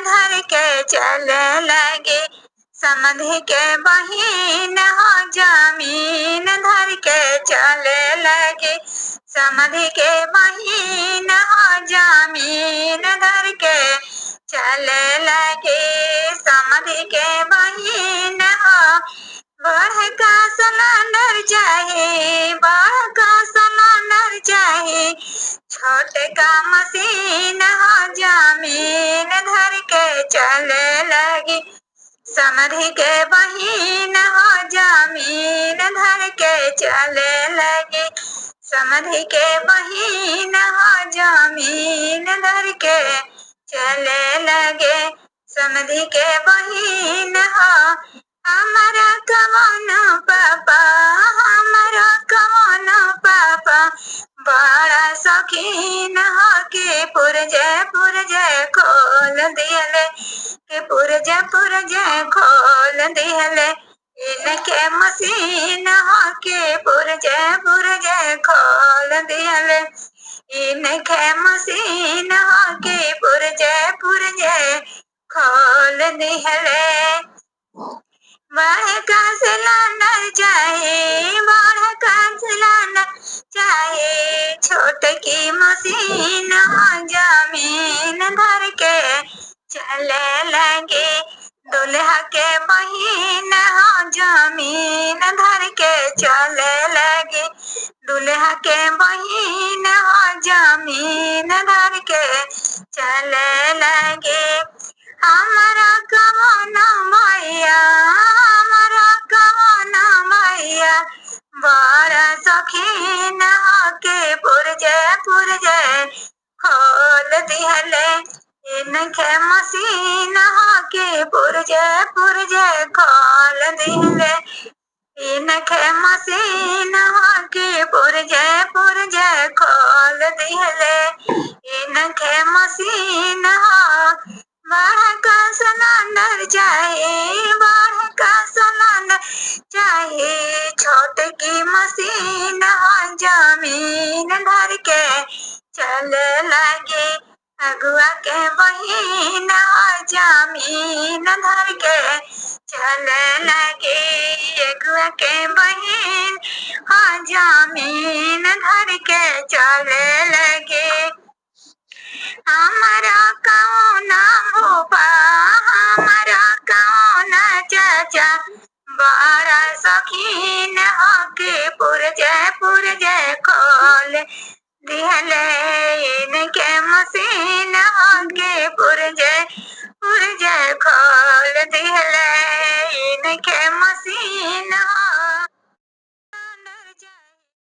धर के चले लगे। समधि के बहिन हो जमीन धर के चले लगे। समधि के बहिन हो जमीन धर के चले लगे। समधि के बहिन हो बढ़ का सिलेंडर चाहे, बढ़ का सिलेंडर चाहे, छोटे का मशीन हो जमीन धर के चले लगी। समधि के बहिन हो जमीन धर के चले लगी। समधि के बहिन हो जमीन धर के चले लगे। समधि के बहिन हो हमारा कवन पापा, हमारा कवन पापा, बड़ा शौकीन हो के पुरजे खोल दियले, के पुरजे खोल दियले। इनके मशीन हो के पुरजे खोल दियले। इनके मशीन हो के पुरजे खोल दियले। बढ़ का सिलेंडर चाहे, बढ़ का सिलेंडर चाहे, छोटे की मशीन हो जमीन धर के चले लगे। दुल्हा के बहिन हो जमीन धर के चले लगे। दुल्हा के बहिन हो जमीन धर के चले लगे। हमारा कवन भैया, हमारा कवन भैया, बड़ा शौकीन हो के पुरजे खोल दिहले। इनके मशीन हो के पुरजे खोल दिहले। इनके मशीन हो के पुरजे खोल दिहले। इनके मशीन हो बढ़ का सिलेंडर चाहे, बढ़ का सिलेंडर चाहे, छोटे की मशीन हो जमीन धर के चले लगे। अगुआ के बहिन हो जमीन धर के चले लगे। अगुआ के बहिन हो जमीन धर के चले लगे। हमारा कौन भूपा, हमारा कौन चाचा, बड़ा शौकीन हो के पुरजे खोल दिहले। इनके मशीन हो के पुरजे खोल दिहले। इनके मशीन हो